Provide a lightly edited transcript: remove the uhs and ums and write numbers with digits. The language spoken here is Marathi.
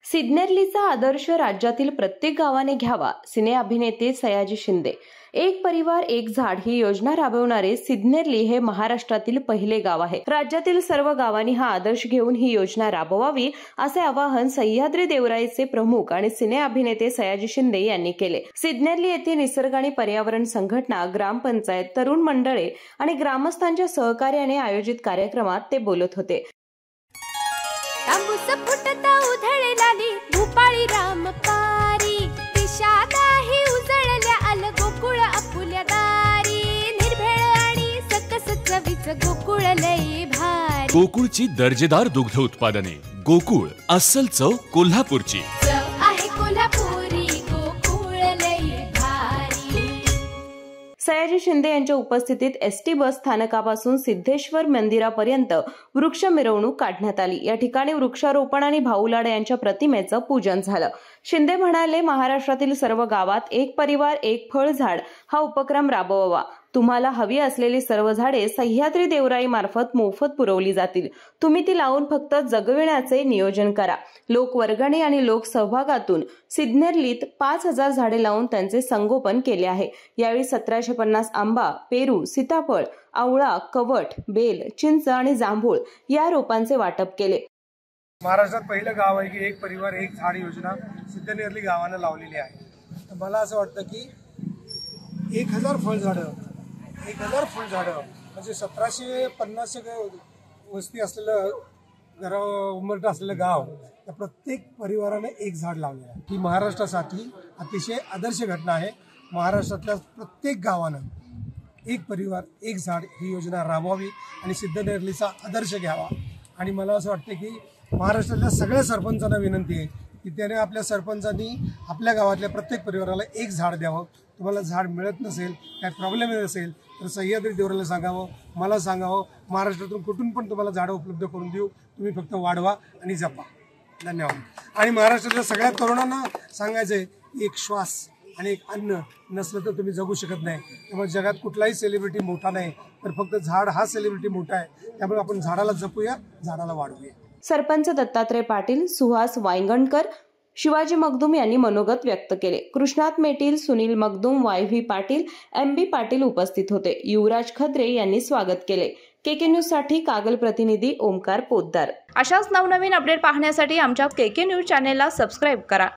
सिद्नेरलीचा आदर्श राज्यातील प्रत्येक गावाने घ्यावा. सिने अभिनेते सयाजी शिंदे. एक परिवार एक झाड ही योजना राबवणारे सिद्नेरली हे महाराष्ट्रातील पहिले गाव आहे. राज्यातील सर्व गावांनी हा आदर्श घेऊन ही योजना राबवावी असे आवाहन सह्याद्री देवराईचे प्रमुख आणि सिने अभिनेते सयाजी शिंदे यांनी केले. सिद्नेरली येथे निसर्ग आणि पर्यावरण संघटना, ग्रामपंचायत, तरुण मंडळे आणि ग्रामस्थांच्या सहकार्याने आयोजित कार्यक्रमात ते बोलत होते. भूपाळी रामपारी दिशादाही उजळल्या आल गोकुळ आपुल्या दारी. निर्भेळ आणि सकस चवीच गोकुळ लई भारी. गोकुळची दर्जेदार दुग्ध उत्पादने. गोकुळ, अस्सल चव कोल्हापूरची. चव आहे कोल्हापुरी, गोकुळ लई भारी. सयाजी शिंदे यांच्या उपस्थितीत एसटी बस स्थानकापासून सिद्धेश्वर मंदिरापर्यंत वृक्ष मिरवणूक काढण्यात आली. या ठिकाणी वृक्षारोपण आणि भाऊ लाड यांच्या प्रतिमेचं पूजन झालं. शिंदे म्हणाले, महाराष्ट्रातील सर्व गावात एक परिवार एक फळ झाड हा उपक्रम राबवावा. तुम्हाला हवी असलेली सर्व झाडे सह्याद्री देवराई मार्फत मोफत पुरवली जातील. तुम्ही ती लावून फक्त जगविण्याचे नियोजन करा. लोकवर्गणी आणि लोकसहभागातून सिद्नेरलीत 5,000 झाडे लावून त्यांचे संगोपन केले आहे. यावेळी 1750 आंबा, पेरू, सीताफळ, आवळा, कवठ, बेल, चिंच आणि जांभूळ या रोपांचे वाटप केले. महाराष्ट्रात पहिलं गाव आहे की एक परिवार एक झाड योजना सिद्धनेरली गावानं लावलेली आहे. मला असं वाटतं की 1,000 फळझाडं म्हणजे 1750 वस्ती असलेलं उमरट असलेलं गाव, त्या प्रत्येक परिवाराने एक झाड लावलेलं आहे. ही महाराष्ट्रासाठी अतिशय आदर्श घटना आहे. महाराष्ट्रातल्या प्रत्येक गावानं एक परिवार एक झाड ही योजना राबवावी आणि सिद्धनेरलीचा आदर्श घ्यावा. आणि मला असं वाटतं की महाराष्ट्रातल्या सगळ्या सरपंचांना विनंती आहे की त्याने आपल्या सरपंचांनी आपल्या गावातल्या प्रत्येक परिवाराला एक झाड द्यावं. तुम्हाला झाड मिळत नसेल, काय प्रॉब्लेम येत असेल तर सह्याद्री देवराईला सांगावं, मला सांगावं. महाराष्ट्रातून कुठून पण तुम्हाला झाडं उपलब्ध करून देऊ. तुम्ही फक्त वाढवा आणि जपा. धन्यवाद. आणि महाराष्ट्रातल्या सगळ्या तरुणांना सांगायचं आहे, एक श्वास आणि एक अन्न नसलं तर तुम्ही जगू शकत नाही. त्यामुळे जगात कुठलाही सेलिब्रिटी मोठा नाही, तर फक्त झाड हा सेलिब्रिटी मोठा आहे. त्यामुळे आपण झाडाला जपूया, झाडाला वाढवूया. सरपंच दत्तात्रय पाटील, सुहास वायंगणकर, शिवाजी मगदूम यांनी मनोगत व्यक्त केले. कृष्णात मेटील, सुनील मगदूम, वाय.व्ही. पाटील, एम.बी. पाटील उपस्थित होते. युवराज खत्रे यांनी स्वागत केले. केके न्यूज साठी कागल प्रतिनिधी ओमकार पोद्दार. अशाच नवनवीन अपडेट पाहण्यासाठी आमच्या केके न्यूज चॅनेलला सबस्क्राईब करा.